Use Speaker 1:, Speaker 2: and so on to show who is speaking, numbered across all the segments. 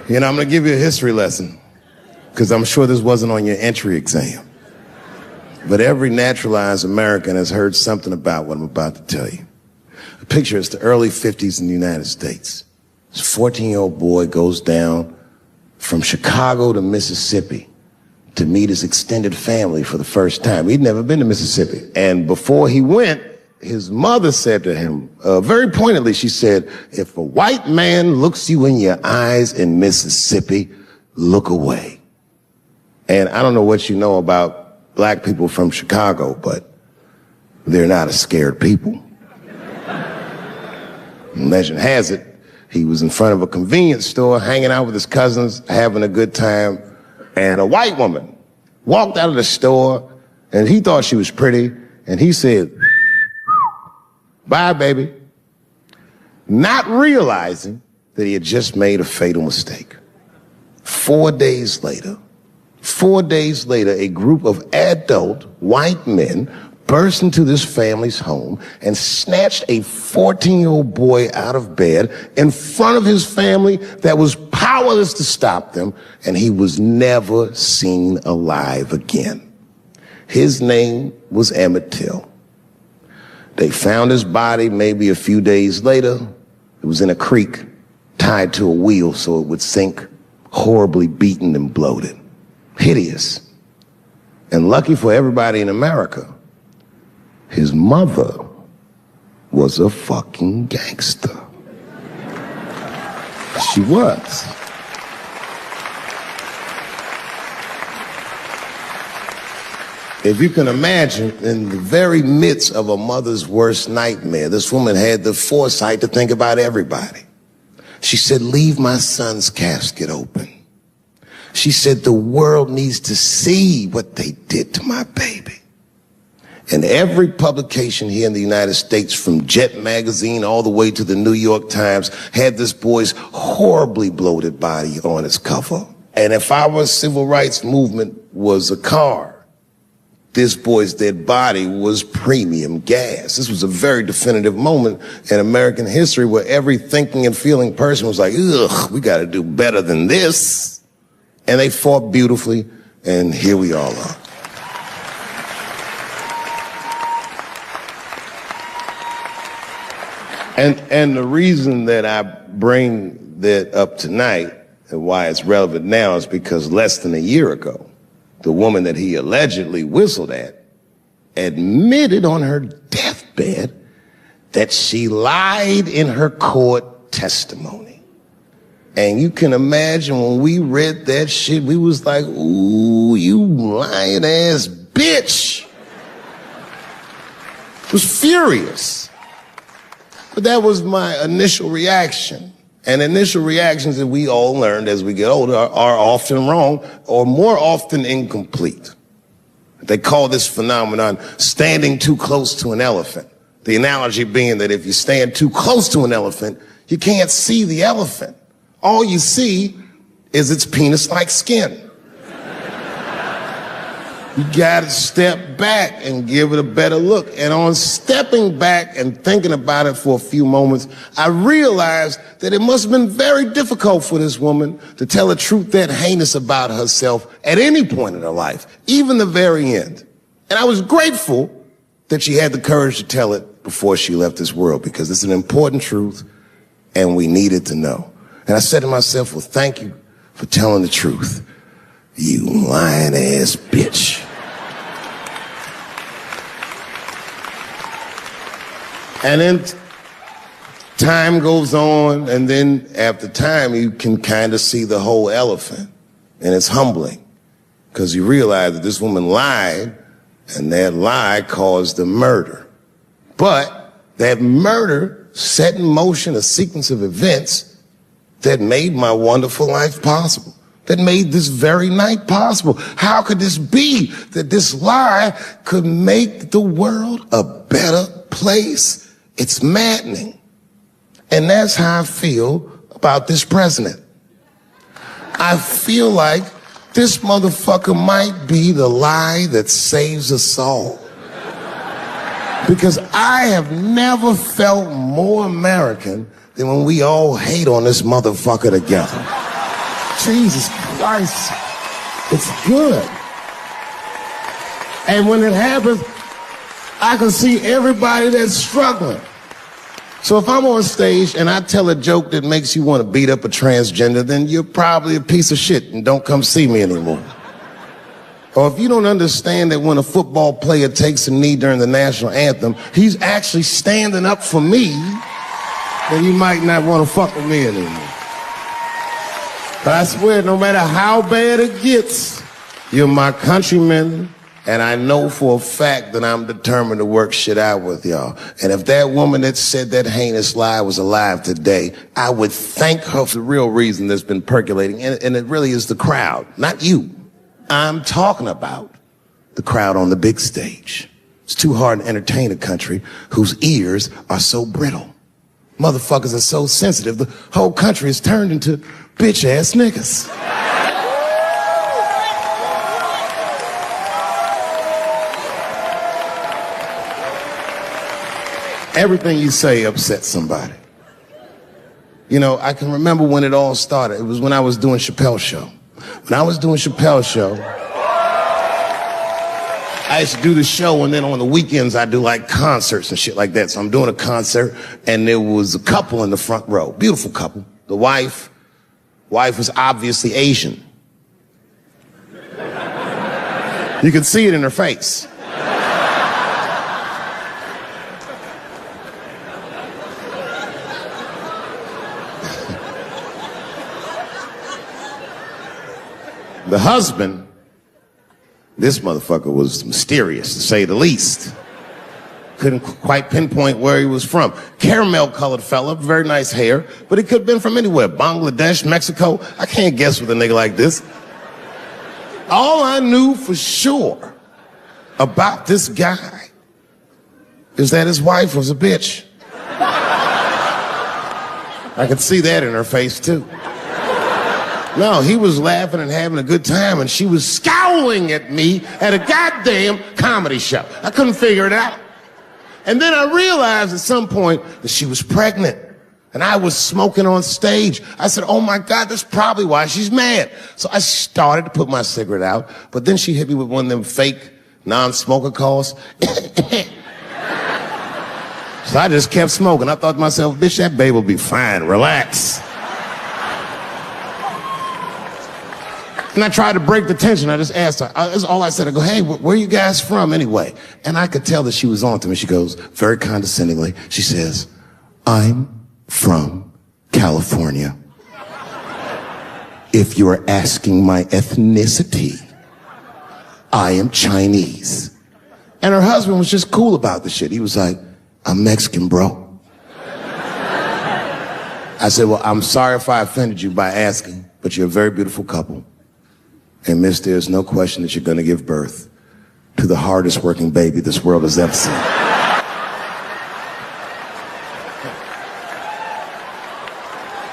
Speaker 1: You know, I'm gonna give you a history lesson, because I'm sure this wasn't on your entry exam. But every naturalized American has heard something about what I'm about to tell you. Picture it's the early 50s in the United States. This 14-year-old boy goes down from Chicago to Mississippi to meet his extended family for the first time. He'd never been to Mississippi. And before he went, his mother said to him, very pointedly, she said, if a white man looks you in your eyes in Mississippi, look away. And I don't know what you know about black people from Chicago, but they're not a scared people. Legend has it, he was in front of a convenience store, hanging out with his cousins, having a good time, and a white woman walked out of the store, and he thought she was pretty, and he said, bye, baby, not realizing that he had just made a fatal mistake. 4 days later, a group of adult white men burst into this family's home and snatched a 14-year-old boy out of bed in front of his family that was powerless to stop them, and he was never seen alive again. His name was Emmett Till. They found his body maybe a few days later. It was in a creek, tied to a wheel so it would sink, horribly beaten and bloated. Hideous. And lucky for everybody in America, his mother was a fucking gangster. She was. If you can imagine, in the very midst of a mother's worst nightmare, this woman had the foresight to think about everybody. She said, leave my son's casket open. She said, the world needs to see what they did to my baby. And every publication here in the United States, from Jet magazine all the way to the New York Times, had this boy's horribly bloated body on its cover. And if our civil rights movement was a car, this boy's dead body was premium gas. This was a very definitive moment in American history where every thinking and feeling person was like, ugh, we got to do better than this. And they fought beautifully, and here we all are. And the reason that I bring that up tonight and why it's relevant now is because less than a year ago, the woman that he allegedly whistled at admitted on her deathbed that she lied in her court testimony. And you can imagine when we read that shit, we was like, ooh, you lying ass bitch. Was furious. But that was my initial reaction. And initial reactions that we all learned as we get older are often wrong or more often incomplete. They call this phenomenon standing too close to an elephant. The analogy being that if you stand too close to an elephant, you can't see the elephant. All you see is its penis-like skin. You gotta step back and give it a better look. And on stepping back and thinking about it for a few moments, I realized that it must have been very difficult for this woman to tell a truth that heinous about herself at any point in her life, even the very end. And I was grateful that she had the courage to tell it before she left this world, because it's an important truth and we needed to know. And I said to myself, well, thank you for telling the truth, you lying ass bitch. And then time goes on, and then after time, you can kind of see the whole elephant. And it's humbling, because you realize that this woman lied, and that lie caused the murder. But that murder set in motion a sequence of events that made my wonderful life possible, that made this very night possible. How could this be that this lie could make the world a better place? It's maddening. And that's how I feel about this president. I feel like this motherfucker might be the lie that saves us all. Because I have never felt more American than when we all hate on this motherfucker together. Jesus Christ. It's good. And when it happens, I can see everybody that's struggling. So if I'm on stage and I tell a joke that makes you want to beat up a transgender, then you're probably a piece of shit and don't come see me anymore. Or if you don't understand that when a football player takes a knee during the national anthem, he's actually standing up for me, then you might not want to fuck with me anymore. But I swear, no matter how bad it gets, you're my countrymen, and I know for a fact that I'm determined to work shit out with y'all. And if that woman that said that heinous lie was alive today, I would thank her for the real reason that's been percolating. And it really is the crowd, not you. I'm talking about the crowd on the big stage. It's too hard to entertain a country whose ears are so brittle. Motherfuckers are so sensitive, the whole country is turned into bitch-ass niggas. Everything you say upsets somebody. You know, I can remember when it all started. It was when I was doing Chappelle show. When I was doing Chappelle show, I used to do the show, and then on the weekends I do like concerts and shit like that. So I'm doing a concert, and there was a couple in the front row, beautiful couple. The wife was obviously Asian. You could see it in her face. The husband, this motherfucker was mysterious, to say the least. Couldn't quite pinpoint where he was from. Caramel-colored fella, very nice hair, but he could have been from anywhere. Bangladesh, Mexico. I can't guess with a nigga like this. All I knew for sure about this guy is that his wife was a bitch. I could see that in her face, too. No, he was laughing and having a good time, and she was scowling at me at a goddamn comedy show. I couldn't figure it out. And then I realized at some point that she was pregnant, and I was smoking on stage. I said, oh my God, that's probably why she's mad. So I started to put my cigarette out, but then she hit me with one of them fake non-smoker calls. So I just kept smoking. I thought to myself, bitch, that baby will be fine, relax. And I tried to break the tension. I just asked her. That's all I said. I go, hey, where are you guys from anyway? And I could tell that she was on to me. She goes, very condescendingly, she says, I'm from California. If you are asking my ethnicity, I am Chinese. And her husband was just cool about the shit. He was like, I'm Mexican, bro. I said, well, I'm sorry if I offended you by asking, but you're a very beautiful couple. And miss, there's no question that you're going to give birth to the hardest working baby this world has ever seen.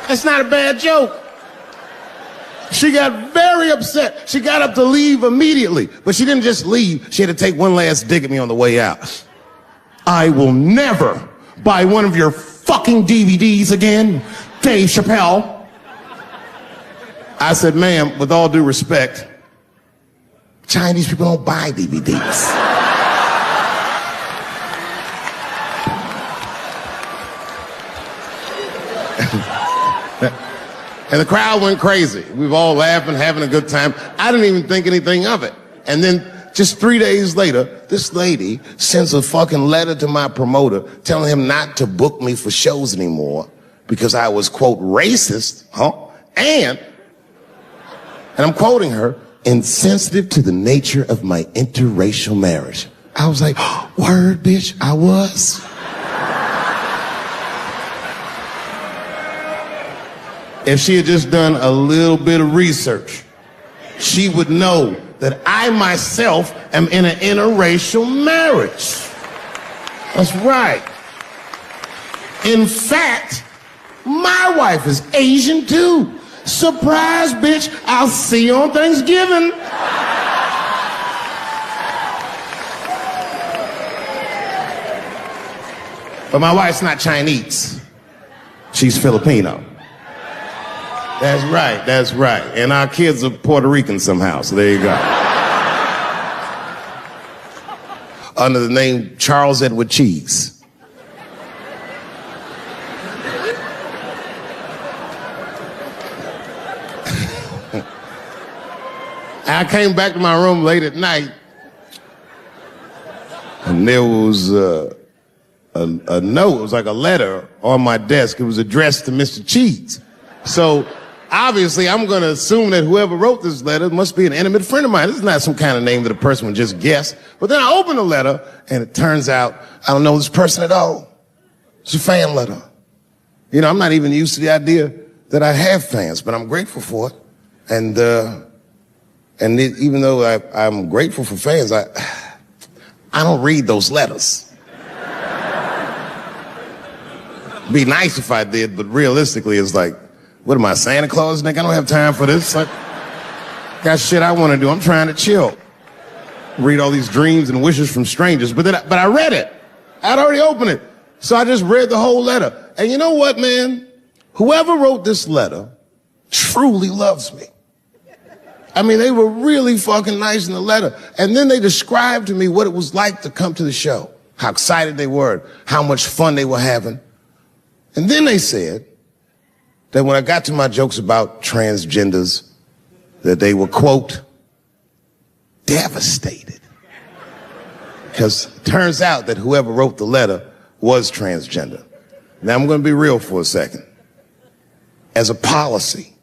Speaker 1: That's not a bad joke. She got very upset. She got up to leave immediately, but she didn't just leave. She had to take one last dig at me on the way out. I will never buy one of your fucking DVDs again, Dave Chappelle. I said, ma'am, with all due respect, Chinese people don't buy DVDs. And the crowd went crazy. We were all laughing, having a good time. I didn't even think anything of it. And then just 3 days later, this lady sends a fucking letter to my promoter telling him not to book me for shows anymore because I was, quote, racist, and I'm quoting her, insensitive to the nature of my interracial marriage. I was like, word, bitch, I was. If she had just done a little bit of research, she would know that I myself am in an interracial marriage. That's right. In fact, my wife is Asian too. Surprise, bitch, I'll see you on Thanksgiving. But my wife's not Chinese. She's Filipino. That's right, that's right. And our kids are Puerto Rican somehow, so there you go. Under the name Charles Edward Cheese. I came back to my room late at night, and there was a note. It was like a letter on my desk. It was addressed to Mr. Cheese. So obviously, I'm going to assume that whoever wrote this letter must be an intimate friend of mine. This is not some kind of name that a person would just guess. But then I open the letter, and it turns out I don't know this person at all. It's a fan letter. You know, I'm not even used to the idea that I have fans, but I'm grateful for it. And even though I'm grateful for fans, I don't read those letters. It'd be nice if I did, but realistically, it's like, what am I, Santa Claus, Nick? I don't have time for this. Like, got shit I want to do. I'm trying to chill. Read all these dreams and wishes from strangers. But I read it. I'd already opened it. So I just read the whole letter. And you know what, man? Whoever wrote this letter truly loves me. I mean, they were really fucking nice in the letter. And then they described to me what it was like to come to the show, how excited they were, how much fun they were having. And then they said that when I got to my jokes about transgenders, that they were, quote, devastated. Because it turns out that whoever wrote the letter was transgender. Now, I'm going to be real for a second. As a policy,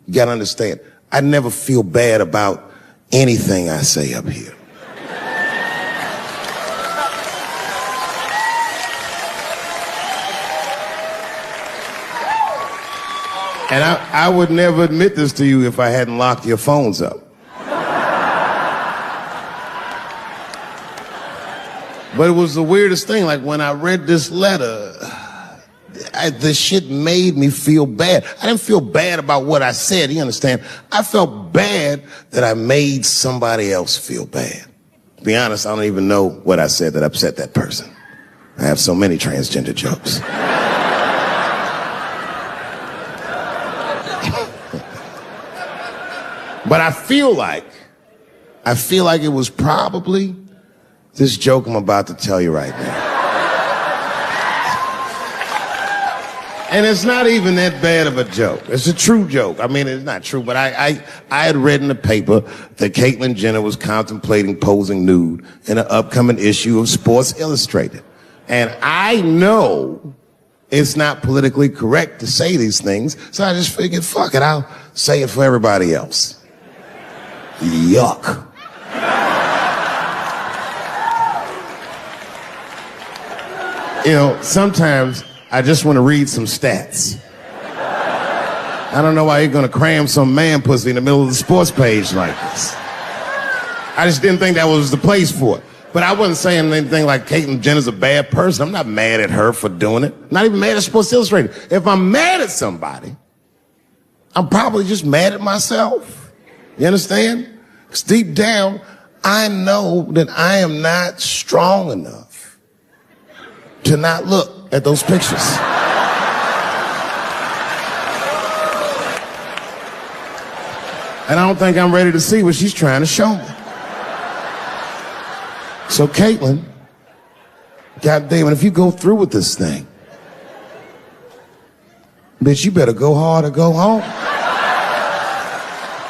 Speaker 1: you got to understand, I never feel bad about anything I say up here. And I would never admit this to you if I hadn't locked your phones up. But it was the weirdest thing. Like, when I read this letter, this shit made me feel bad. I didn't feel bad about what I said, you understand? I felt bad that I made somebody else feel bad. To be honest, I don't even know what I said that upset that person. I have so many transgender jokes. But I feel like it was probably this joke I'm about to tell you right now. And it's not even that bad of a joke. It's a true joke. I mean, it's not true, but I had read in the paper that Caitlyn Jenner was contemplating posing nude in an upcoming issue of Sports Illustrated. And I know it's not politically correct to say these things, so I just figured, fuck it, I'll say it for everybody else. Yuck. You know, sometimes I just want to read some stats. I don't know why you're going to cram some man pussy in the middle of the sports page like this. I just didn't think that was the place for it. But I wasn't saying anything like Caitlyn Jenner's a bad person. I'm not mad at her for doing it. Not even mad at Sports Illustrated. If I'm mad at somebody, I'm probably just mad at myself. You understand? Because deep down, I know that I am not strong enough to not look at those pictures. And I don't think I'm ready to see what she's trying to show me. So Caitlyn, goddamn it, if you go through with this thing, bitch, you better go hard or go home.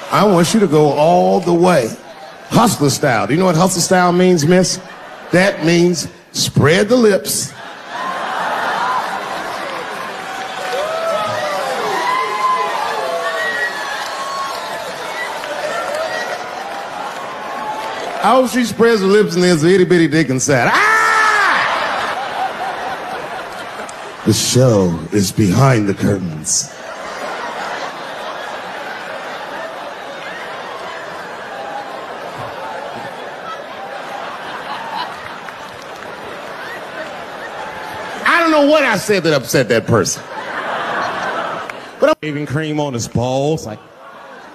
Speaker 1: I want you to go all the way. Hustler style. Do you know what hustler style means, miss? That means spread the lips. I hope she spreads her lips and there's an itty bitty dick inside. Ah! The show is behind the curtains. I don't know what I said that upset that person. But I'm shaving cream on his balls. Like,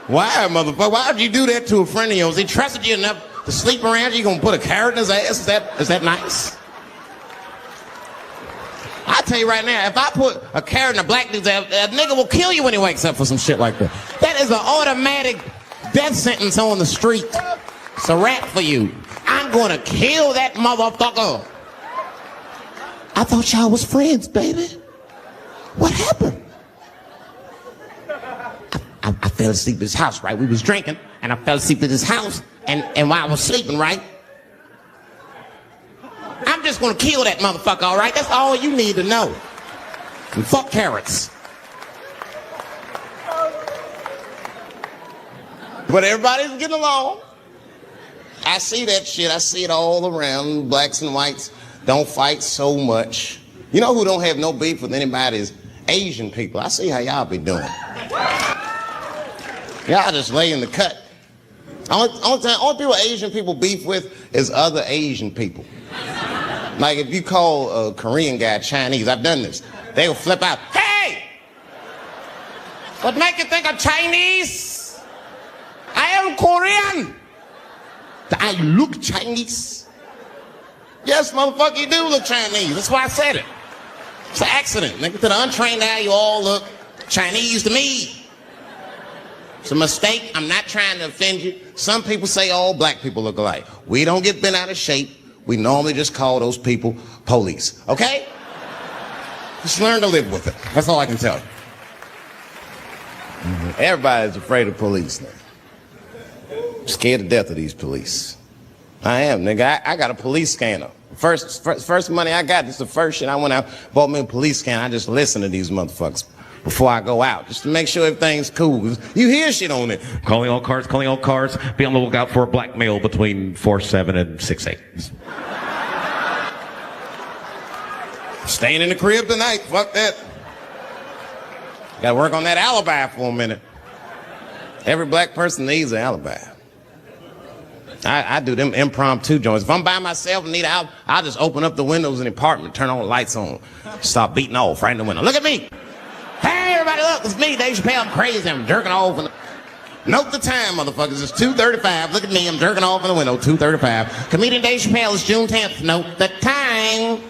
Speaker 1: why, motherfucker? Why would you do that to a friend of yours? He trusted you enough to sleep around you. You gonna put a carrot in his ass? Is that nice? I
Speaker 2: I tell you right now, if I put a carrot in a black dude's ass, a nigga will kill you when he wakes up for some shit like that. That is an automatic death sentence on the street. It's a rap for you. I'm gonna kill that motherfucker. I thought y'all was friends, baby. What happened? I fell asleep at his house, right? We was drinking, and I fell asleep at his house, and while I was sleeping, right? I'm just gonna kill that motherfucker, all right? That's all you need to know. And fuck carrots. But everybody's getting along. I see that shit. I see it all around. Blacks and whites don't fight so much. You know who don't have no beef with anybody is Asian people. I see how y'all be doing. Y'all just lay in the cut. Only people Asian people beef with is other Asian people. Like if you call a Korean guy Chinese, I've done this. They will flip out. Hey! What make you think I'm Chinese? I am Korean. I look Chinese. Yes, motherfucker, you do look Chinese. That's why I said it. It's an accident. Nigga, to the untrained eye, you all look Chinese to me. It's a mistake. I'm not trying to offend you. Some people say all black people look alike. We don't get bent out of shape. We normally just call those people police. Okay? Just learn to live with it. That's all I can tell you. Everybody's afraid of police now. Scared to death of these police. I am, nigga. I got a police scanner. First money I got, this is the first shit I went out, bought me a police scanner. I just listen to these motherfuckers before I go out, just to make sure everything's cool. You hear shit on it.
Speaker 3: Calling all cars, be on the lookout for a black male between 4'7" and 6'8".
Speaker 2: Staying in the crib tonight, fuck that. Gotta work on that alibi for a minute. Every black person needs an alibi. I do them impromptu joints. If I'm by myself and need out, I'll just open up the windows in the apartment, turn all the lights on, stop beating off right in the window. Look at me. Hey, everybody, look, it's me, Dave Chappelle. I'm crazy. I'm jerking off. Note the time, motherfuckers. It's 2:35. Look at me. I'm jerking off in the window. 2:35. Comedian Dave Chappelle is June 10th. Note the time.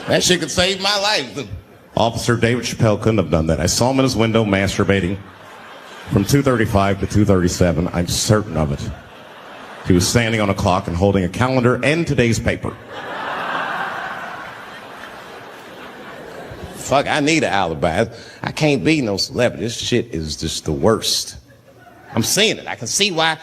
Speaker 2: That shit could save my life.
Speaker 3: Officer David Chappelle couldn't have done that. I saw him in his window masturbating from 2:35 to 2:37. I'm certain of it. He was standing on a clock and holding a calendar and today's paper.
Speaker 2: Fuck, I need an alibi. I can't be no celebrity. This shit is just the worst. I'm seeing it. I see why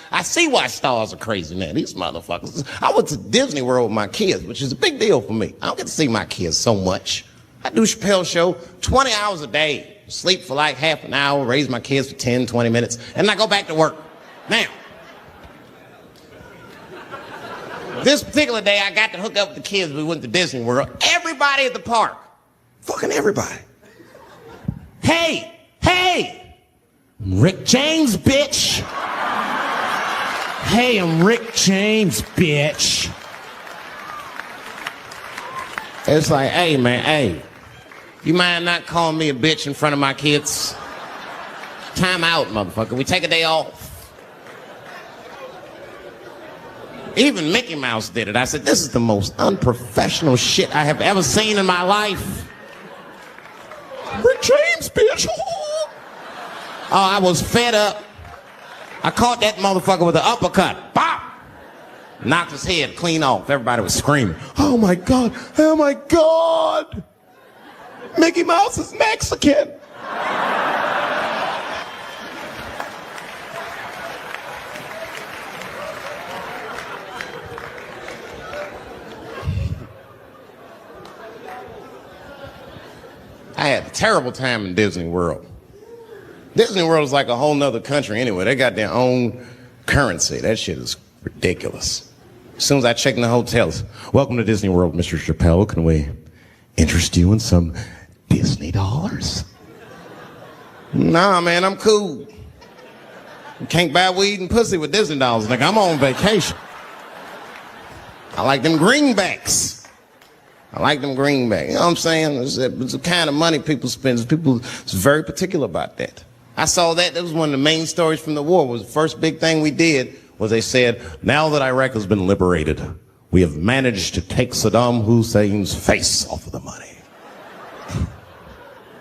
Speaker 2: stars are crazy now. These motherfuckers. I went to Disney World with my kids, which is a big deal for me. I don't get to see my kids so much. I do Chappelle show 20 hours a day. Sleep for like half an hour, raise my kids for 10, 20 minutes, and I go back to work. Now, this particular day, I got to hook up with the kids. We went to Disney World. Everybody at the park. Fucking everybody. Hey! Rick James, bitch! Hey, I'm Rick James, bitch. It's like, hey, man, hey. You mind not calling me a bitch in front of my kids? Time out, motherfucker. We take a day off. Even Mickey Mouse did it. I said, this is the most unprofessional shit I have ever seen in my life. Rick James, bitch. Oh, I was fed up. I caught that motherfucker with an uppercut. Bop! Knocked his head clean off. Everybody was screaming. Oh my God, oh my God. Mickey Mouse is Mexican. I had a terrible time in Disney World. Disney World is like a whole nother country anyway. They got their own currency. That shit is ridiculous. As soon as I check in the hotels, welcome to Disney World, Mr. Chappelle. Can we interest you in some Disney dollars? Nah, man, I'm cool. You can't buy weed and pussy with Disney dollars. Like, I'm on vacation. I like them greenbacks. You know what I'm saying? It's the kind of money people spend. People is very particular about that. I saw that. That was one of the main stories from the war. Was the first big thing we did
Speaker 3: was they said, now that Iraq has been liberated, we have managed to take Saddam Hussein's face off of the money.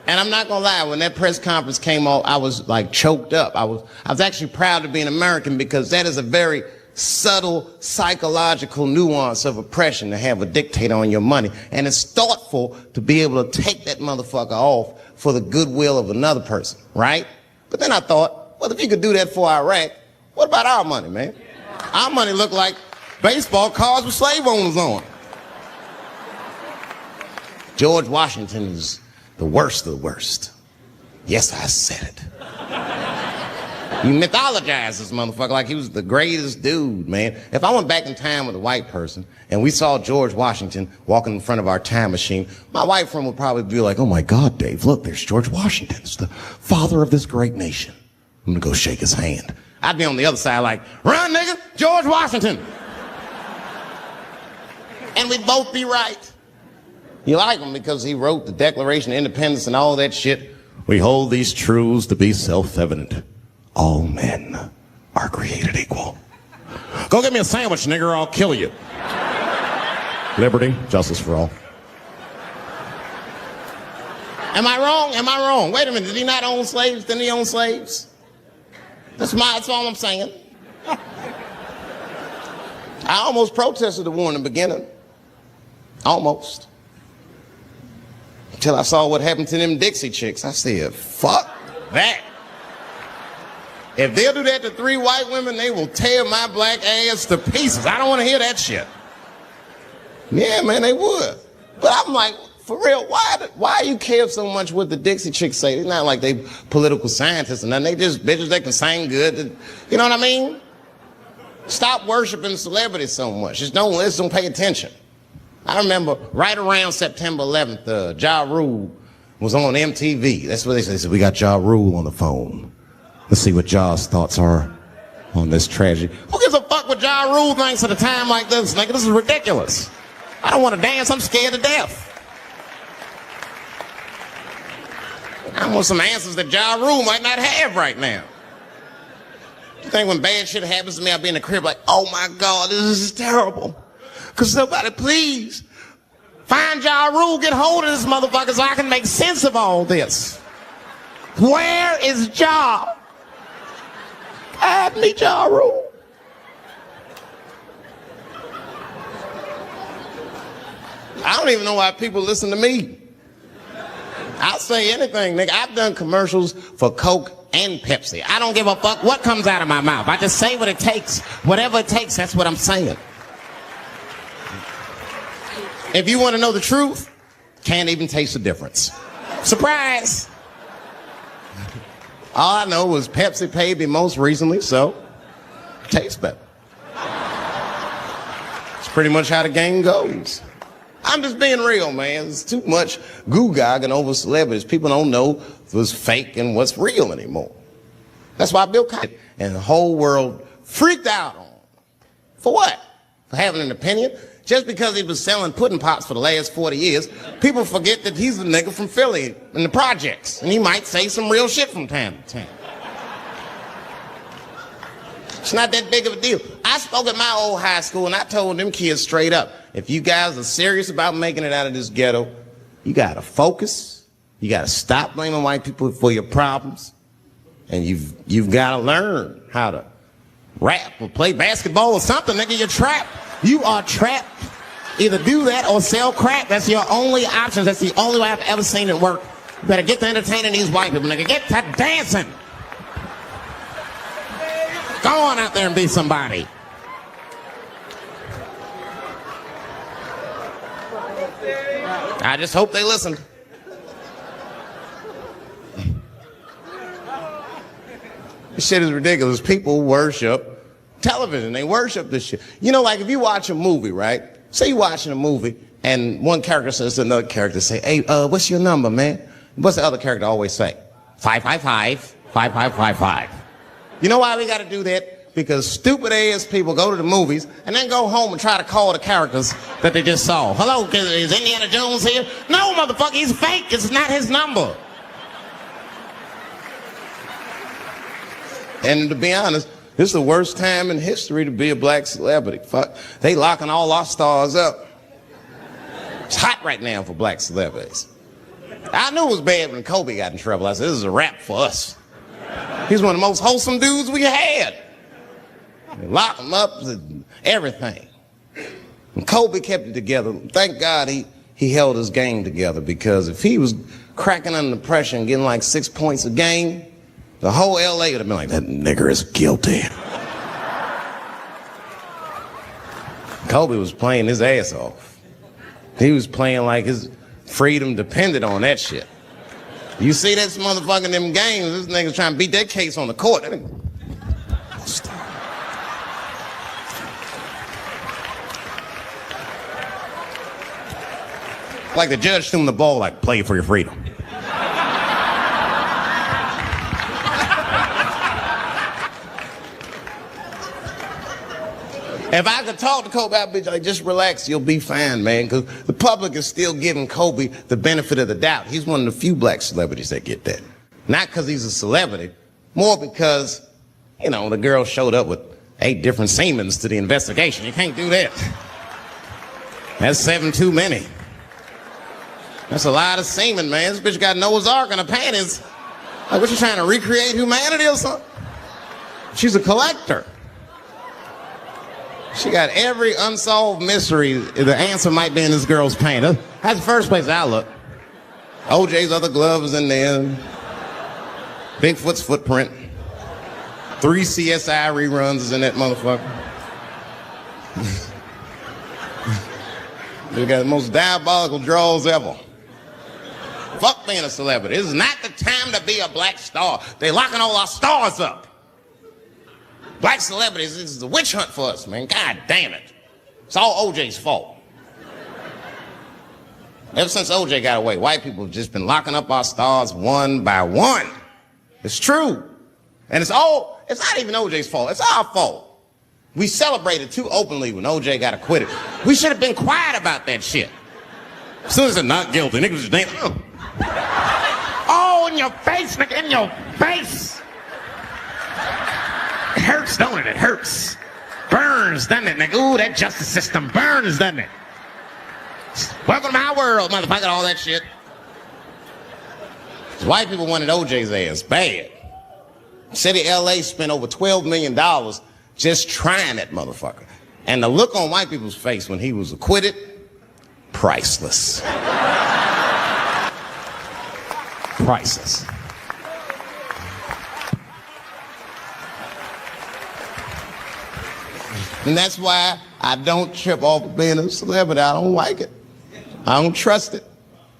Speaker 2: And I'm not gonna lie, when that press conference came off, I was like choked up. I was actually proud to be an American, because that is a very subtle psychological nuance of oppression, to have a dictator on your money. And it's thoughtful to be able to take that motherfucker off for the goodwill of another person, right? But then I thought, well, if you could do that for Iraq, what about our money, man? Our money looked like baseball cards with slave owners on. George Washington is the worst of the worst. Yes, I said it. You mythologize this motherfucker like he was the greatest dude, man. If I went back in time with a white person and we saw George Washington walking in front of our time machine, my white friend would probably be like, oh my God, Dave, look, there's George Washington. It's the father of this great nation. I'm gonna go shake his hand. I'd be on the other side like, run, nigga, George Washington. And we'd both be right. You like him because he wrote the Declaration of Independence and all that shit.
Speaker 3: We hold these truths to be self-evident. All men are created equal. Go get me a sandwich, nigger, or I'll kill you. Liberty, justice for all.
Speaker 2: Am I wrong? Am I wrong? Wait a minute, did he not own slaves? Didn't he own slaves? That's all I'm saying. I almost protested the war in the beginning. Almost. Until I saw what happened to them Dixie chicks. I said, fuck that. If they'll do that to 3 white women, they will tear my black ass to pieces. I don't want to hear that shit. Yeah, man, they would. But I'm like, for real, why you care so much what the Dixie chicks say? It's not like they political scientists and nothing. They just bitches that can sing good. You know what I mean? Stop worshiping celebrities so much. Just don't pay attention. I remember right around September 11th, Ja Rule was on MTV. That's what they said. They said, we got Ja Rule on the phone. Let's see what Ja's thoughts are on this tragedy. Who gives a fuck what Ja Rule thinks at a time like this? Nigga, this is ridiculous. I don't want to dance. I'm scared to death. I want some answers that Ja Rule might not have right now. You think when bad shit happens to me, I'll be in the crib like, oh my God, this is terrible. Could somebody please find Ja Rule, get hold of this motherfucker so I can make sense of all this. Where is Ja? Guide me, Ja Rule. I don't even know why people listen to me. I'll say anything, nigga. I've done commercials for Coke and Pepsi. I don't give a fuck what comes out of my mouth. I just say what it takes. Whatever it takes, that's what I'm saying. If you want to know the truth, can't even taste the difference. Surprise! All I know was Pepsi paid me most recently, so tastes better. It's pretty much how the game goes. I'm just being real, man. There's too much goo-gagging over celebrities. People don't know what's fake and what's real anymore. That's why Bill Cosby and the whole world freaked out on him. For what? For having an opinion? Just because he was selling pudding pops for the last 40 years, people forget that he's a nigga from Philly in the projects, and he might say some real shit from time to time. It's not that big of a deal. I spoke at my old high school, and I told them kids straight up, if you guys are serious about making it out of this ghetto, you gotta focus, you gotta stop blaming white people for your problems, and you've gotta learn how to rap or play basketball or something, nigga, you're trapped. You are trapped. Either do that or sell crack. That's your only option. That's the only way I've ever seen it work. You better get to entertaining these white people, nigga. Get to dancing. Go on out there and be somebody. I just hope they listen. This shit is ridiculous. People worship television. They worship this shit. You know, like if you watch a movie, right? Say you're watching a movie and one character says to another character, say, hey, what's your number, man? What's the other character always say? 555, 5555. You know why we got to do that? Because stupid ass people go to the movies and then go home and try to call the characters that they just saw. Hello, is Indiana Jones here? No, motherfucker, he's fake. It's not his number. And to be honest, This is the worst time in history to be a black celebrity. Fuck, they locking all our stars up. It's hot right now for black celebrities. I knew it was bad when Kobe got in trouble. I said, this is a wrap for us. He's one of the most wholesome dudes we had. They locked him up and everything. And Kobe kept it together. Thank God he held his game together, because if he was cracking under pressure and getting like 6 points a game, the whole LA would have been like, that nigger is guilty. Kobe was playing his ass off. He was playing like his freedom depended on that shit. You see this motherfucker in them games, this nigga's trying to beat that case on the court. Like the judge threw him the ball, like, play for your freedom. If I could talk to Kobe, I'd be like, just relax, you'll be fine, man. Because the public is still giving Kobe the benefit of the doubt. He's one of the few black celebrities that get that. Not because he's a celebrity, more because, you know, the girl showed up with 8 different semens to the investigation. You can't do that. That's 7 too many. That's a lot of semen, man. This bitch got Noah's Ark in her panties. Like, what, you trying to recreate humanity or something? She's a collector. She got every unsolved mystery. The answer might be in this girl's paint. That's the first place I look. OJ's other glove is in there. Bigfoot's footprint. 3 CSI reruns is in that motherfucker. They got the most diabolical draws ever. Fuck being a celebrity. This is not the time to be a black star. They locking all our stars up. Black celebrities, this is a witch hunt for us, man. God damn it. It's all OJ's fault. Ever since OJ got away, white people have just been locking up our stars one by one. It's true. And it's not even OJ's fault. It's our fault. We celebrated too openly when OJ got acquitted. We should have been quiet about that shit. As soon as they're not guilty, niggas just dance. Oh, in your face, nigga, in your face. It hurts, don't it? It hurts. Burns, doesn't it, nigga? Ooh, that justice system burns, doesn't it? Welcome to my world, motherfucker, all that shit. White people wanted OJ's ass bad. City of LA spent over $12 million just trying that motherfucker. And the look on white people's face when he was acquitted, priceless. Priceless. And that's why I don't trip off of being a celebrity. I don't like it. I don't trust it.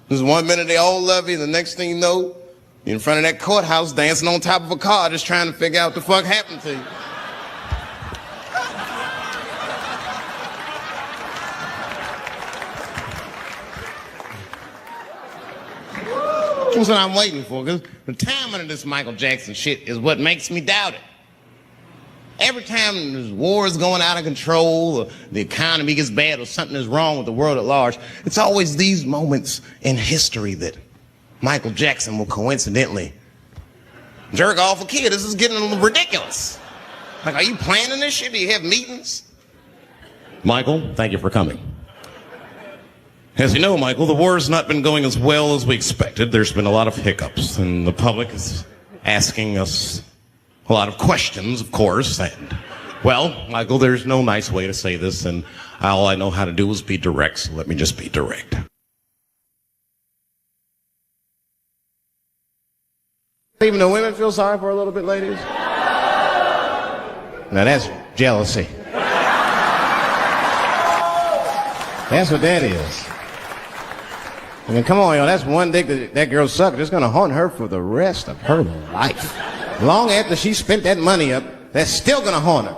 Speaker 2: There's 1 minute they all love you, the next thing you know, you're in front of that courthouse dancing on top of a car just trying to figure out what the fuck happened to you. That's what I'm waiting for, because the timing of this Michael Jackson shit is what makes me doubt it. Every time this war is going out of control, or the economy gets bad, or something is wrong with the world at large, it's always these moments in history that Michael Jackson will coincidentally jerk off a kid. This is getting ridiculous. Like, are you planning this shit? Do you have meetings?
Speaker 3: Michael, thank you for coming. As you know, Michael, the war has not been going as well as we expected. There's been a lot of hiccups, and the public is asking us a lot of questions, of course. And, well, Michael, there's no nice way to say this, and all I know how to do is be direct, so let me just be direct.
Speaker 2: Even the women feel sorry for a little bit, ladies? Now that's jealousy. That's what that is. I mean, come on, yo, that's one dick that girl sucked. It's gonna haunt her for the rest of her life. Long after she spent that money up, that's still gonna haunt her.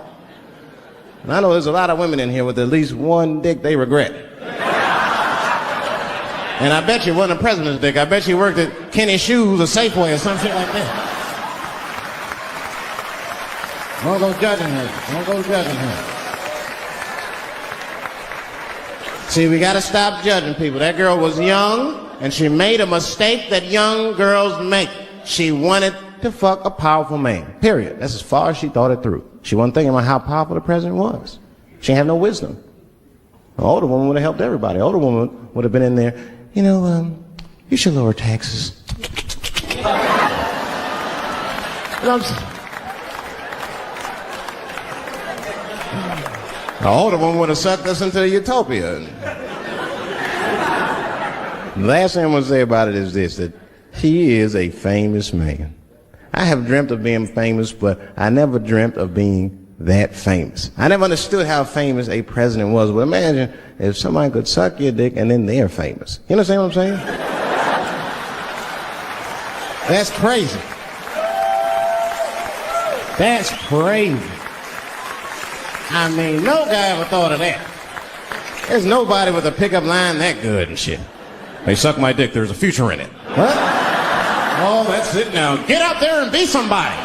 Speaker 2: And I know there's a lot of women in here with at least one dick they regret. And I bet you it wasn't a president's dick. I bet you worked at Kenny Shoes or Safeway or some shit like that. Don't go judging her. Don't go judging her. See, we gotta stop judging people. That girl was young, and she made a mistake that young girls make. She wanted to fuck a powerful man. Period. That's as far as she thought it through. She wasn't thinking about how powerful the president was. She didn't have no wisdom. An older woman would have helped everybody. An older woman would have been in there, you should lower taxes. You know what I'm saying? The older one would have sucked us into utopia. The last thing I'm going to say about it is this, that he is a famous man. I have dreamt of being famous, but I never dreamt of being that famous. I never understood how famous a president was. But imagine if somebody could suck your dick and then they're famous. You understand what I'm saying? That's crazy. That's crazy. I mean, no guy ever thought of that. There's nobody with a pickup line that good and shit.
Speaker 3: They suck my dick, there's a future in it.
Speaker 2: What?
Speaker 3: Oh, that's it now. Get out there and be somebody.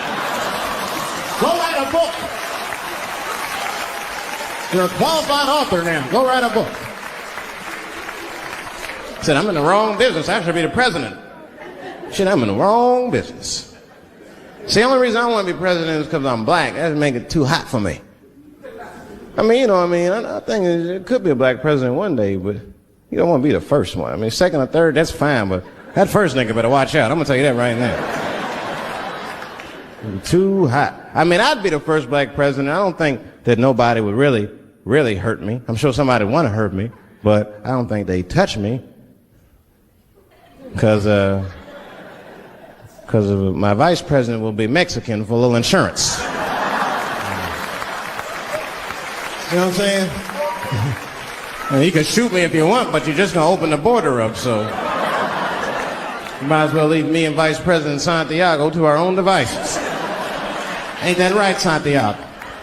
Speaker 3: Go write a book. You're a qualified author now. Go write a book.
Speaker 2: Said, I'm in the wrong business. I should be the president. Shit, I'm in the wrong business. See, the only reason I want to be president is because I'm black. That would make it too hot for me. I mean, I think it could be a black president one day, but you don't want to be the first one. I mean, second or third, that's fine, but that first nigga better watch out. I'm going to tell you that right now. Too hot. I mean, I'd be the first black president. I don't think that nobody would really hurt me. I'm sure somebody would want to hurt me, but I don't think they'd touch me because my vice president will be Mexican for a little insurance. You know what I'm saying? I mean, you can shoot me if you want, but you're just going to open the border up, so you might as well leave me and Vice President Santiago to our own devices. Ain't that right, Santiago?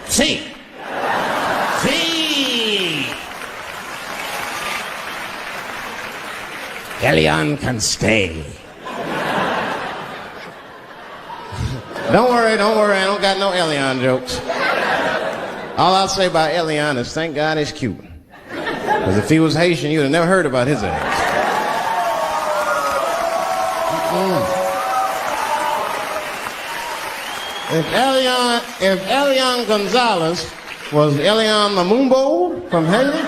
Speaker 2: See. See. Elian can stay. Don't worry, I don't got no Elian jokes. All I'll say about Elian is thank God he's Cuban. Because if he was Haitian, you'd have never heard about his ass. If Elian Gonzalez was Elian Lumumbo from Haiti,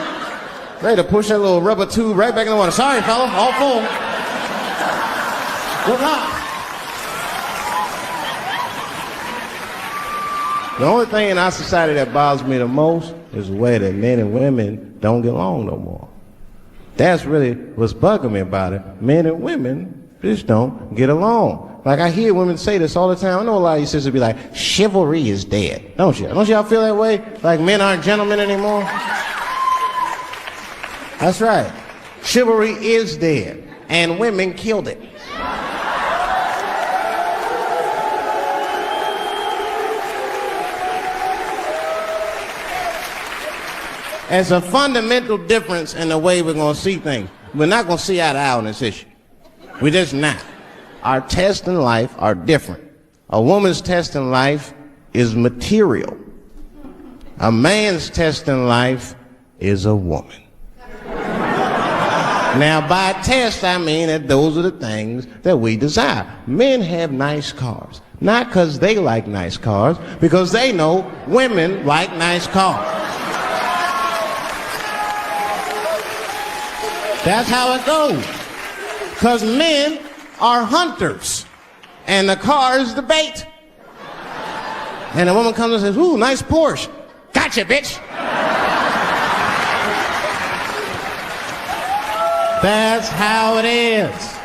Speaker 2: they'd have pushed that little rubber tube right back in the water. Sorry, fella, all full. Good luck. The only thing in our society that bothers me the most is the way that men and women don't get along no more. That's really what's bugging me about it. Men and women just don't get along. Like I hear women say this all the time. I know a lot of you sisters be like, chivalry is dead. Don't you? Don't y'all feel that way? Like men aren't gentlemen anymore? That's right. Chivalry is dead. And women killed it. It's a fundamental difference in the way we're going to see things. We're not going to see eye to eye on this issue. We're just not. Our tests in life are different. A woman's test in life is material. A man's test in life is a woman. Now, by test, I mean that those are the things that we desire. Men have nice cars. Not because they like nice cars, because they know women like nice cars. That's how it goes. Because men are hunters, and the car is the bait. And a woman comes and says, ooh, nice Porsche. Gotcha, bitch. That's how it is.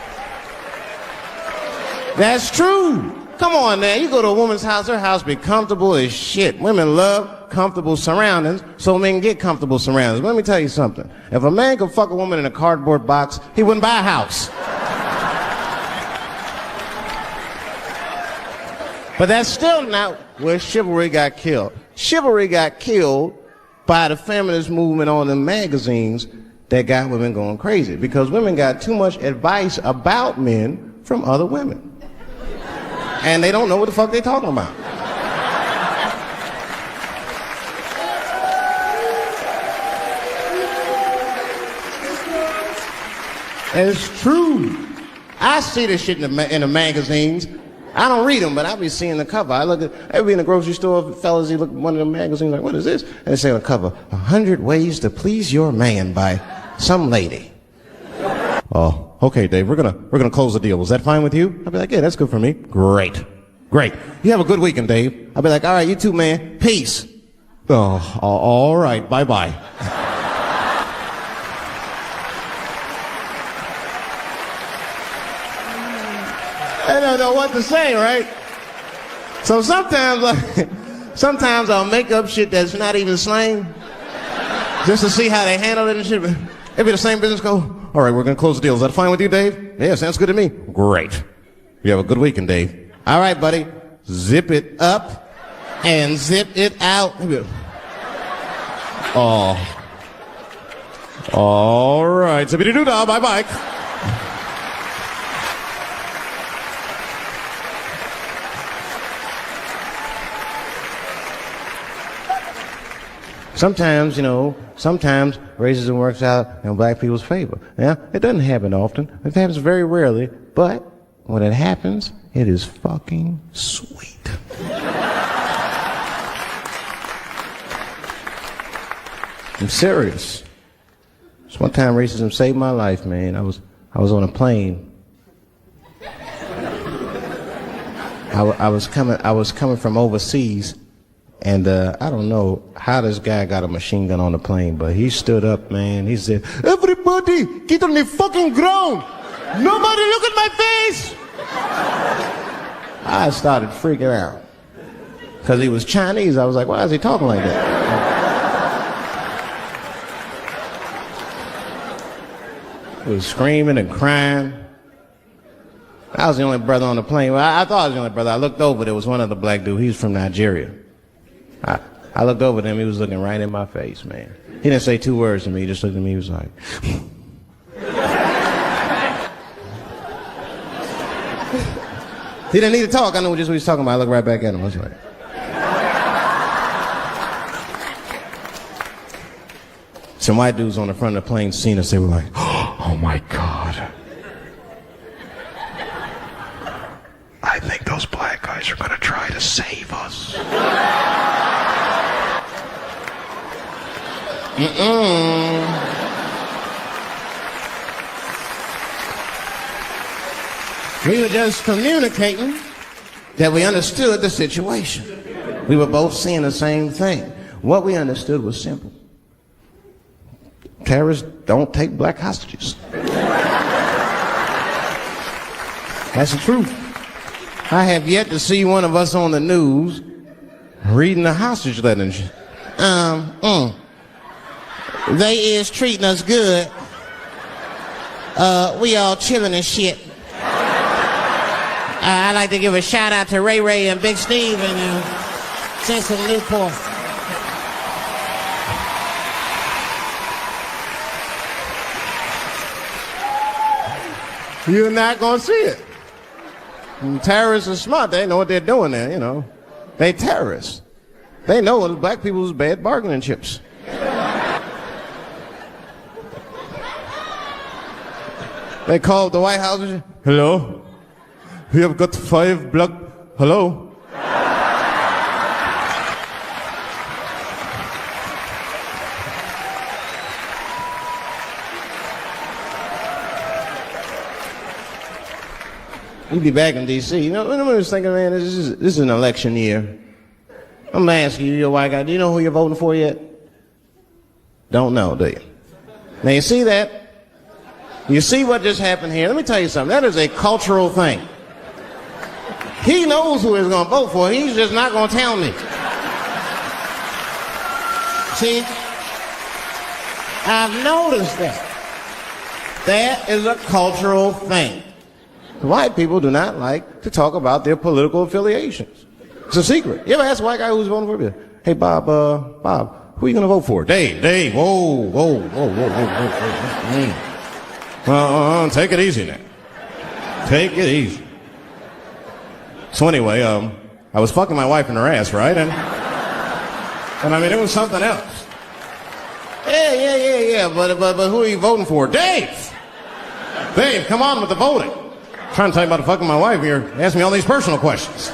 Speaker 2: That's true. Come on now, you go to a woman's house, her house be comfortable as shit. Women love comfortable surroundings, so men get comfortable surroundings. But let me tell you something. If a man could fuck a woman in a cardboard box, he wouldn't buy a house. But that's still not where chivalry got killed. Chivalry got killed by the feminist movement on the magazines that got women going crazy, because women got too much advice about men from other women. And they don't know what the fuck they're talking about. It's true. I see this shit in the magazines. I don't read them, but I be seeing the cover. I be in the grocery store, fellas, you look at one of them magazines, like, what is this? And they say on the cover, 100 Ways to Please Your Man by some lady.
Speaker 3: Oh, okay, Dave, we're gonna close the deal. Is that fine with you? I'll be like, yeah, that's good for me. Great. You have a good weekend, Dave.
Speaker 2: I'll be like, all right, you too, man. Peace.
Speaker 3: Oh, all right, bye-bye.
Speaker 2: I don't know what to say, right? So sometimes I'll make up shit that's not even slang, just to see how they handle it and shit. It'd be the same business go,
Speaker 3: All right, we're going to close the deal. Is that fine with you, Dave? Yeah, sounds good to me. Great. You have a good weekend, Dave.
Speaker 2: all right, buddy, zip it up and zip it out.
Speaker 3: Oh. All right. Zippity-doo-dah. Bye-bye.
Speaker 2: Sometimes, sometimes racism works out in black people's favor. Now, it doesn't happen often. It happens very rarely, but when it happens, it is fucking sweet. I'm serious. So one time racism saved my life, man. I was on a plane. I was coming from overseas. And I don't know how this guy got a machine gun on the plane, but he stood up, man. He said, "Everybody, get on the fucking ground. Nobody look at my face." I started freaking out. Because he was Chinese. I was like, why is he talking like that? He was screaming and crying. I was the only brother on the plane. Well, I thought I was the only brother. I looked over. There was one other black dude. He was from Nigeria. I looked over at him. He was looking right in my face, man. He didn't say two words to me. He just looked at me. He was like... He didn't need to talk. I knew just what he was talking about. I looked right back at him. I was like... Some white dudes on the front of the plane seen us. They were like, oh my God. I think those black guys are going to try to save us. We were just communicating that we understood the situation. We were both seeing the same thing. What we understood was simple. Terrorists don't take black hostages. That's the truth. I have yet to see one of us on the news reading the hostage letter and shit. They is treating us good. We all chilling and shit. I'd like to give a shout out to Ray Ray and Big Steve and Cecil Newport. You're not gonna see it. And terrorists are smart. They know what they're doing there, They terrorists. They know black people's bad bargaining chips. They called the White House and said, hello? We have got 5 black... Hello? We'll be back in D.C. I was thinking, man, this is an election year. I'm gonna ask you, you're a white guy, do you know who you're voting for yet? Don't know, do you? Now you see that? You see what just happened here? Let me tell you something. That is a cultural thing. He knows who he's gonna vote for. He's just not gonna tell me. See? I've noticed that. That is a cultural thing. White people do not like to talk about their political affiliations. It's a secret. You ever ask a white guy who's voting for you? Hey, Bob, who are you going to vote for? Dave, whoa. Take it easy now. Take it easy. So anyway, I was fucking my wife in her ass, right? And I mean, it was something else. Yeah, but who are you voting for? Dave, come on with the voting.
Speaker 3: trying to tell you about fucking my wife. You're asking me all these personal questions.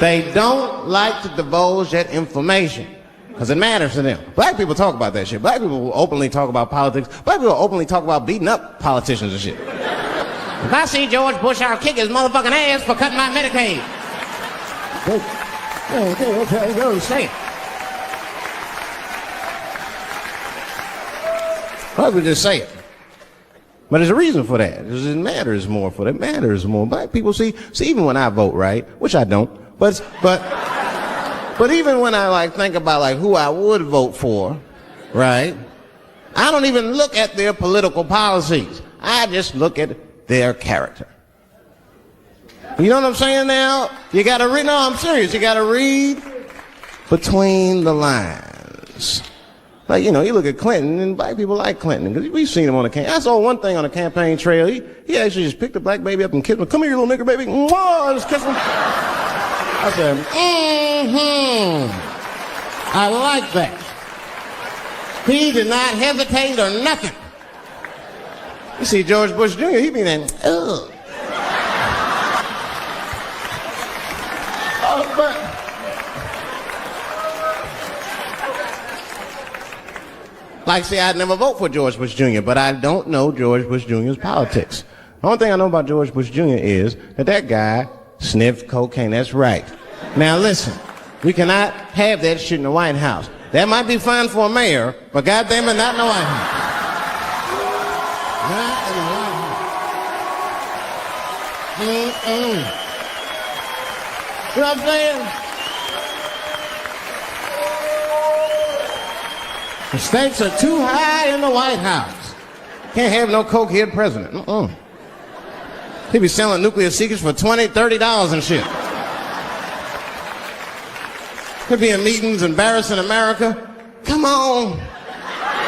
Speaker 2: They don't like to divulge that information because it matters to them. Black people talk about that shit. Black people will openly talk about politics. Black people will openly talk about beating up politicians and shit. If I see George Bush, I'll kick his motherfucking ass for cutting my Medicaid. Okay, say it. Black people just say it. But there's a reason for that. It matters more for that. It matters more. Black people see even when I vote, right, which I don't, but even when I like think about like who I would vote for, right, I don't even look at their political policies. I just look at their character. You know what I'm saying now? You gotta read, no, I'm serious. You gotta read between the lines. Like, you know, you look at Clinton, and black people like Clinton, because we've seen him on the campaign. I saw one thing on the campaign trail. He actually just picked a black baby up and kissed him. Come here, you little nigger baby. Mwah, just kiss him. I said, I like that. He did not hesitate or nothing. You see George Bush Jr., he be then, ugh. Like, see, I'd never vote for George Bush Jr., but I don't know George Bush Jr.'s politics. The only thing I know about George Bush Jr. is that guy sniffed cocaine. That's right. Now, listen, we cannot have that shit in the White House. That might be fine for a mayor, but goddamn it, not in the White House. Not in the White House. You know what I'm saying? The stakes are too high in the White House. Can't have no cokehead president. He be selling nuclear secrets for $20, $30 and shit. Could be in meetings embarrassing America. Come on.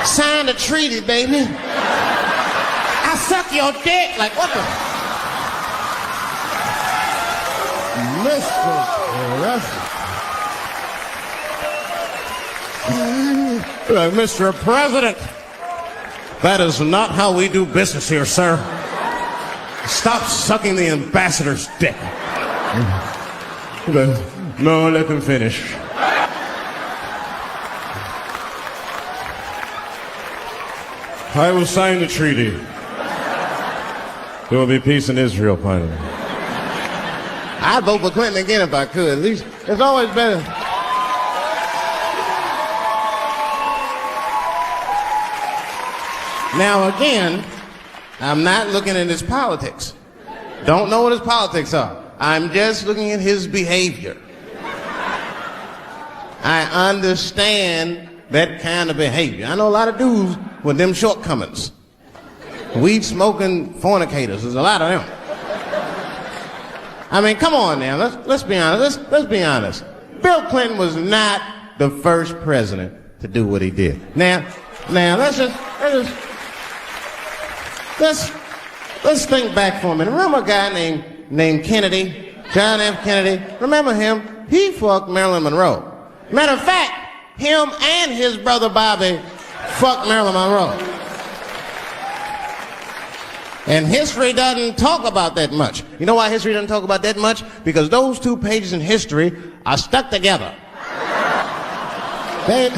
Speaker 2: Sign the treaty, baby. I suck your dick. Like, what the? Mr. President. Mr. President, that is not how we do business here, sir. Stop sucking the ambassador's dick. No, let them finish. I will sign the treaty. There will be peace in Israel, finally. I'd vote for Clinton again if I could. At least it's always better. Now again, I'm not looking at his politics. Don't know what his politics are. I'm just looking at his behavior. I understand that kind of behavior. I know a lot of dudes with them shortcomings. Weed smoking fornicators, there's a lot of them. I mean, come on now, let's be honest. Let's be honest. Bill Clinton was not the first president to do what he did. Now let's think back for a minute. Remember a guy named Kennedy, John F. Kennedy? Remember him? He fucked Marilyn Monroe. Matter of fact, him and his brother Bobby fucked Marilyn Monroe. And history doesn't talk about that much. You know why history doesn't talk about that much? Because those 2 pages in history are stuck together. They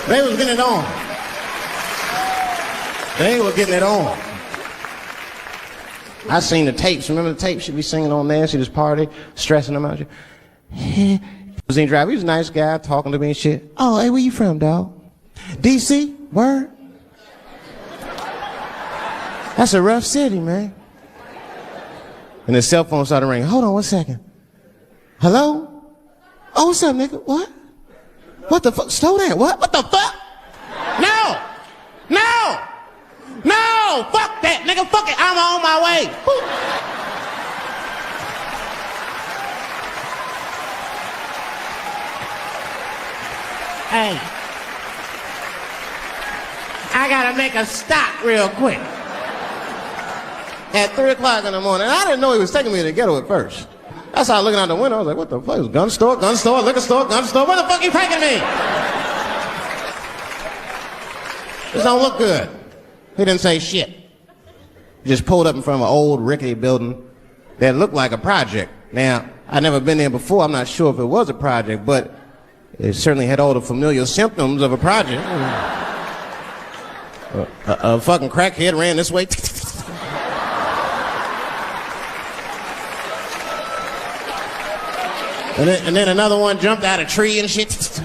Speaker 2: was getting it on. They were getting it on. I seen the tapes. Remember the tapes she'd be singing on there? She was party, stressing them out. Limousine driver. He was a nice guy, talking to me and shit. Oh, hey, where you from, dog? D.C.? Word? That's a rough city, man. And his cell phone started ringing. Hold on 1 second. Hello? Oh, what's up, nigga? What? What the fuck? Slow down. What the fuck? No! Fuck that, nigga. Fuck it. I'm on my way. Woo. Hey. I gotta make a stop real quick. At 3 o'clock in the morning. I didn't know he was taking me to the ghetto at first. I started looking out the window. I was like, what the fuck? It's gun store, liquor store, gun store. Where the fuck you taking me? This don't look good. He didn't say shit. He just pulled up in front of an old rickety building that looked like a project. Now, I'd never been there before. I'm not sure if it was a project, but it certainly had all the familiar symptoms of a project. A fucking crackhead ran this way. And then another one jumped out of a tree and shit.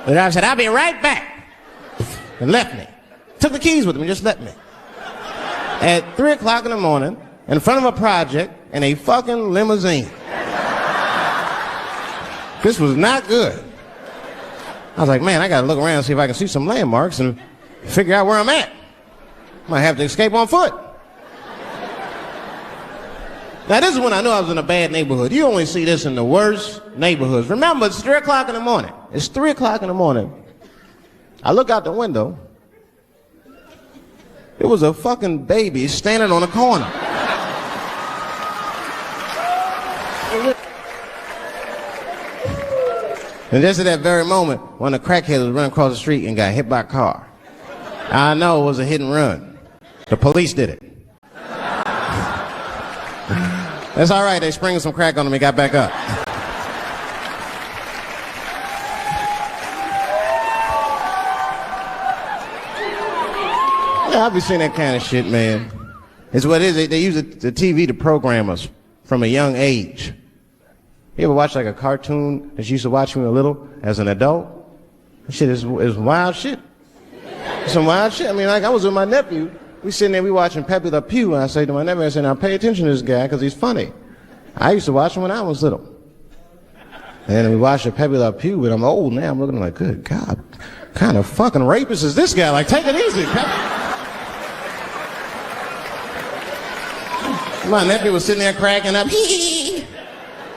Speaker 2: And I said, I'll be right back. And left me. Took the keys with him and just left me. At 3 o'clock in the morning, in front of a project, in a fucking limousine. This was not good. I was like, man, I gotta look around and see if I can see some landmarks and figure out where I'm at. Might have to escape on foot. Now, this is when I knew I was in a bad neighborhood. You only see this in the worst neighborhoods. Remember, it's 3 o'clock in the morning. It's 3 o'clock in the morning. I look out the window. It was a fucking baby standing on a corner. And just at that very moment, one of the crackheads was running across the street and got hit by a car. I know it was a hit and run. The police did it. That's all right. They sprinkled some crack on him and got back up. Yeah, I'll be seeing that kind of shit, man. It's what it is. They use the TV to program us from a young age. You ever watch like a cartoon that you used to watch when you were little as an adult? That shit is wild shit. Some wild shit. I mean, like I was with my nephew. We sitting there, we watching Pepe Le Pew, and I say to my nephew, I say, now pay attention to this guy because he's funny. I used to watch him when I was little. And we watched Pepe Le Pew, but I'm old now. I'm looking like, good God, what kind of fucking rapist is this guy? Like, take it easy, Pepe. My nephew was sitting there cracking up.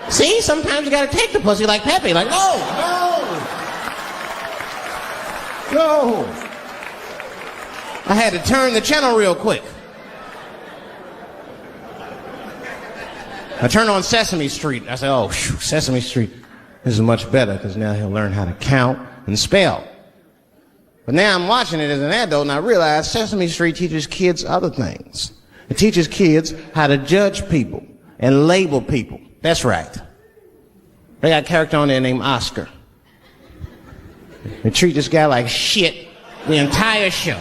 Speaker 2: See, sometimes you gotta take the pussy like Pepe. Like, no. I had to turn the channel real quick. I turned on Sesame Street. I said, oh, Sesame Street. This is much better because now he'll learn how to count and spell. But now I'm watching it as an adult and I realize Sesame Street teaches kids other things. It teaches kids how to judge people and label people. That's right. They got a character on there named Oscar. They treat this guy like shit the entire show.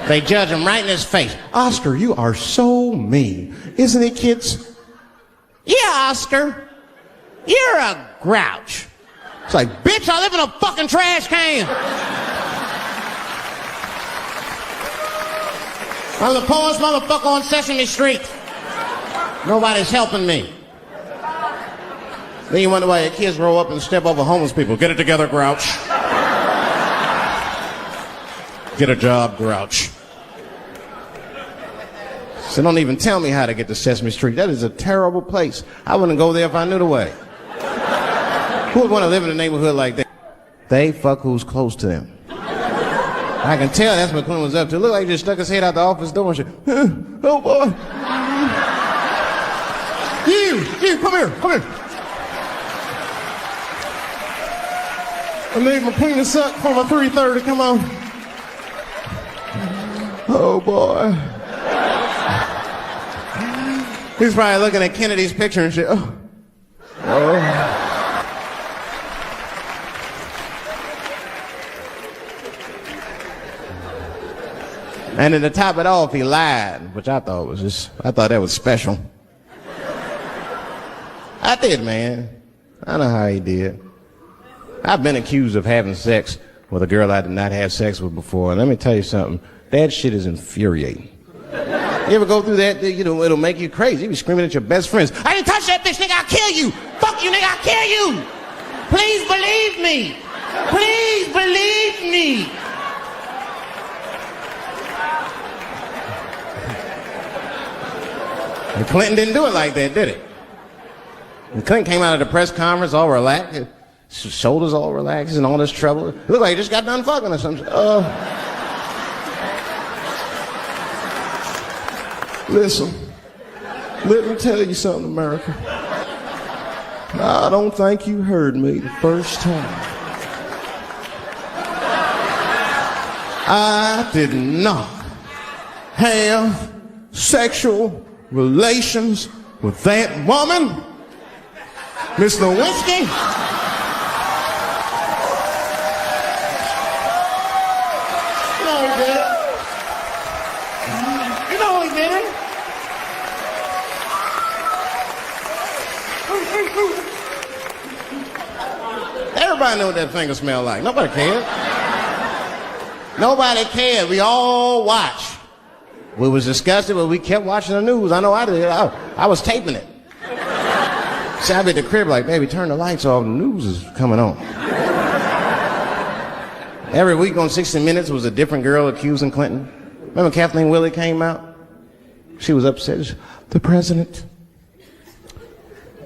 Speaker 2: They judge him right in his face. Oscar, you are so mean. Isn't it, kids? Yeah, Oscar. You're a grouch. It's like, bitch, I live in a fucking trash can. I'm the poorest motherfucker on Sesame Street. Nobody's helping me. Then you wonder why your kids grow up and step over homeless people. Get it together, grouch. Get a job, grouch. So don't even tell me how to get to Sesame Street. That is a terrible place. I wouldn't go there if I knew the way. Who would want to live in a neighborhood like that? They fuck who's close to them. I can tell that's what Clint was up to. Look like he just stuck his head out the office door and shit. Oh, boy. You, come here. I need my penis up for my 3:30, come on. Oh, boy. He's probably looking at Kennedy's picture and shit. Oh. And then to top it off, he lied, which I thought that was special. I did, man. I know how he did. I've been accused of having sex with a girl I did not have sex with before, and let me tell you something. That shit is infuriating. You ever go through that? You know, it'll make you crazy. You be screaming at your best friends. I didn't touch that bitch, nigga. I'll kill you. Fuck you, nigga. I'll kill you. Please believe me. Please believe me. And Clinton didn't do it like that, did it? And Clinton came out of the press conference all relaxed, his shoulders all relaxed and all this trouble. It looked like he just got done fucking or something. Listen, let me tell you something, America. I don't think you heard me the first time.
Speaker 3: I did not have sexual relations with that woman, Miss Lewinsky. You know he did. You know he did. Everybody knew what that finger smelled like. Nobody cared. Nobody cared. We all watched. We was disgusted, but we kept watching the news. I know I did. I was taping it. See, I'd be at the crib like, baby, turn the lights off. The news is coming on. Every week on 60 Minutes was a different girl accusing Clinton. Remember Kathleen Willey came out? She was upset. The president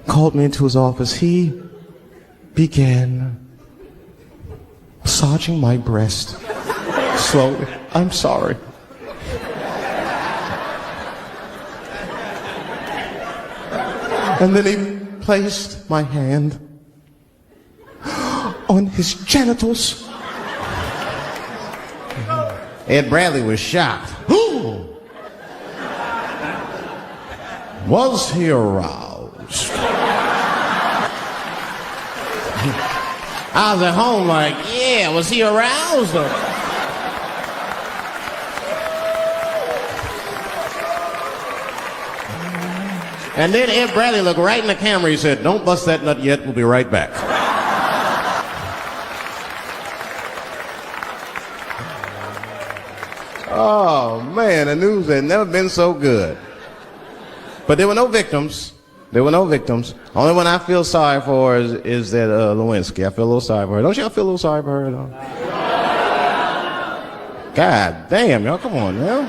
Speaker 3: called me into his office. He began massaging my breast slowly. I'm sorry. And then he placed my hand on his genitals. Ed Bradley was shocked. Was he aroused? I was at home like, yeah, was he aroused? And then Ed Bradley looked right in the camera. He said, don't bust that nut yet. We'll be right back. Oh, man, the news had never been so good. But there were no victims. There were no victims. Only one I feel sorry for is that Lewinsky. I feel a little sorry for her. Don't y'all feel a little sorry for her, though? God damn, y'all, come on, man.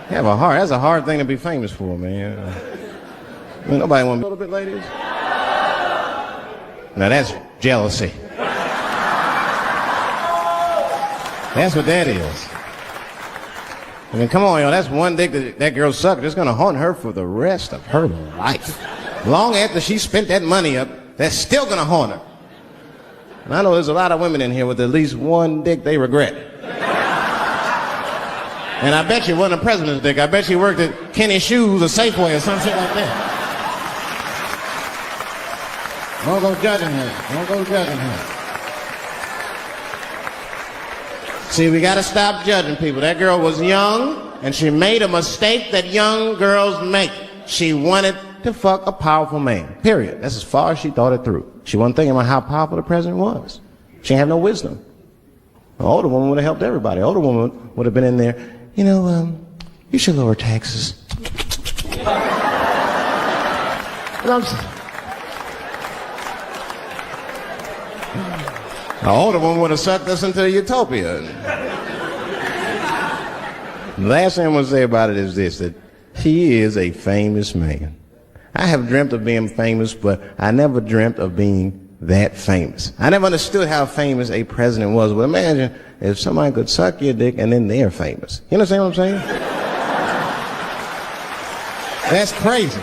Speaker 3: You have a heart. That's a hard thing to be famous for, man. I mean, nobody want to be a little bit, ladies? Now that's jealousy. That's what that is. I mean, come on, y'all. That's one dick that girl sucked. It's going to haunt her for the rest of her life. Long after she spent that money up, that's still going to haunt her. And I know there's a lot of women in here with at least one dick they regret. And I bet you it wasn't a president's dick. I bet you worked at Kenny Shoes or Safeway or some shit like that. Don't go judging her. Don't go judging her. See, we got to stop judging people. That girl was young, and she made a mistake that young girls make. She wanted to fuck a powerful man, period. That's as far as she thought it through. She wasn't thinking about how powerful the president was. She didn't have no wisdom. An older woman would have helped everybody. An older woman would have been in there, you know, you should lower taxes. You know what I'm saying? The older one would have sucked us into utopia. The last thing I'm going to say about it is this, that he is a famous man. I have dreamt of being famous, but I never dreamt of being that famous. I never understood how famous a president was. But imagine if somebody could suck your dick and then they're famous. You understand what I'm saying? That's crazy.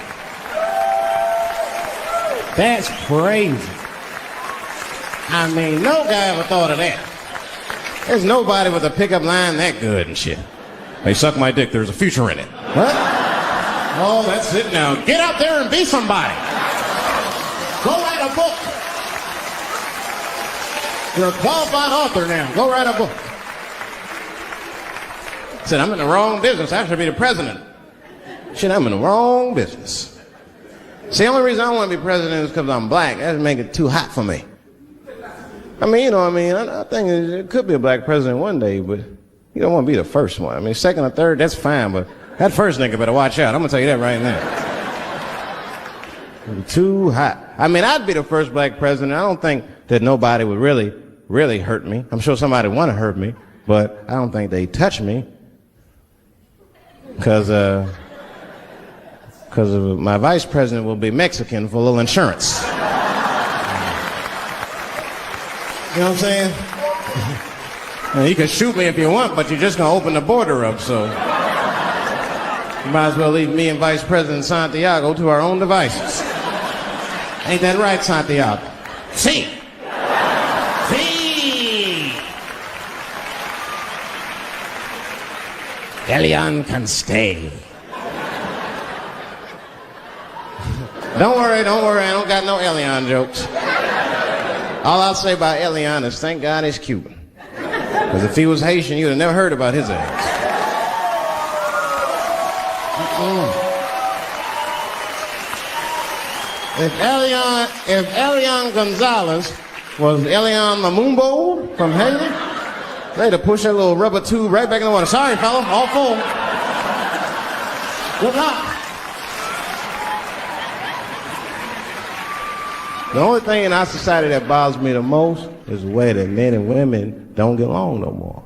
Speaker 3: That's crazy. I mean, no guy ever thought of that. There's nobody with a pickup line that good and shit. They suck my dick, there's a future in it. What? Oh, that's it now. Get out there and be somebody. Go write a book. You're a qualified author now. Go write a book. Said, I'm in the wrong business. I should be the president. Shit, I'm in the wrong business. See, the only reason I don't want to be president is because I'm black. That would make it too hot for me. I mean, you know, I think it could be a black president one day, but you don't want to be the first one. I mean, second or third, that's fine, but that first nigga better watch out. I'm going to tell you that right now. It'd be too hot. I mean, I'd be the first black president. I don't think that nobody would really hurt me. I'm sure somebody would want to hurt me, but I don't think they'd touch me because my vice president will be Mexican for a little insurance. You know what I'm saying? Now, you can shoot me if you want, but you're just going to open the border up, so you might as well leave me and Vice President Santiago to our own devices. Ain't that right, Santiago? See. See.
Speaker 2: Elian can stay. Don't worry, I don't got no Elian jokes. All I'll say about Elian is thank God he's Cuban. Because if he was Haitian, you'd have never heard about his ass. If Elian Gonzalez was Elian Mamumbo from Haiti, they'd have pushed that little rubber tube right back in the water. Sorry, fella, all full. Good luck. The only thing in our society that bothers me the most is the way that men and women don't get along no more.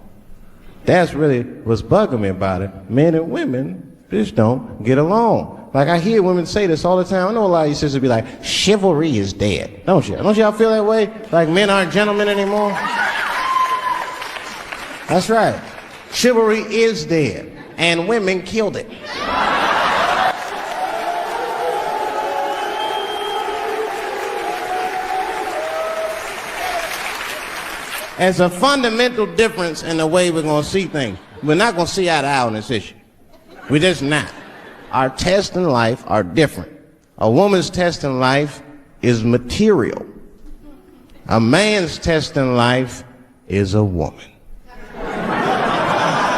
Speaker 2: That's really what's bugging me about it. Men and women just don't get along. Like I hear women say this all the time. I know a lot of you sisters be like, chivalry is dead. Don't you? Don't y'all feel that way? Like men aren't gentlemen anymore? That's right. Chivalry is dead. And women killed it. There's a fundamental difference in the way we're going to see things. We're not going to see eye to eye on this issue. We're just not. Our tests in life are different. A woman's test in life is material. A man's test in life is a woman.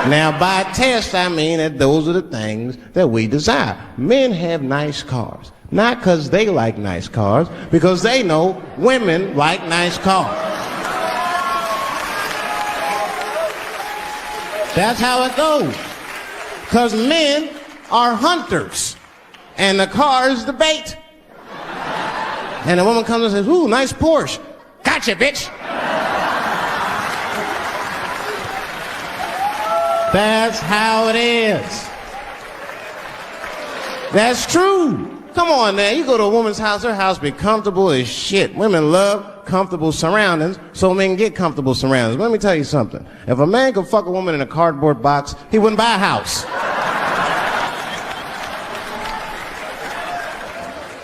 Speaker 2: Now, by test, I mean that those are the things that we desire. Men have nice cars. Not because they like nice cars, because they know women like nice cars. That's how it goes. Because men are hunters, and the car is the bait. And a woman comes and says, ooh, nice Porsche. Gotcha, bitch. That's how it is. That's true. Come on now, you go to a woman's house, her house be comfortable as shit. Women love comfortable surroundings, so men get comfortable surroundings. Let me tell you something. If a man could fuck a woman in a cardboard box, he wouldn't buy a house.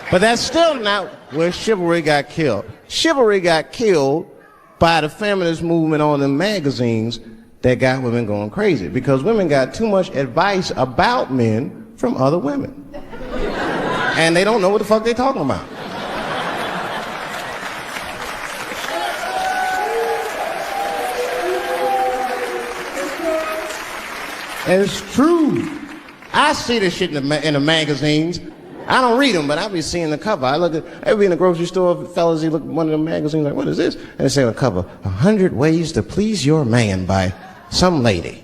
Speaker 2: But that's still not where chivalry got killed. Chivalry got killed by the feminist movement on the magazines that got women going crazy, because women got too much advice about men from other women. And they don't know what the fuck they're talking about. And it's true. I see this shit in the magazines. I don't read them, but I be seeing the cover. I be in the grocery store, fellas, you look at one of the magazines like, what is this? And they say on the cover, 100 Ways to Please Your Man by some lady.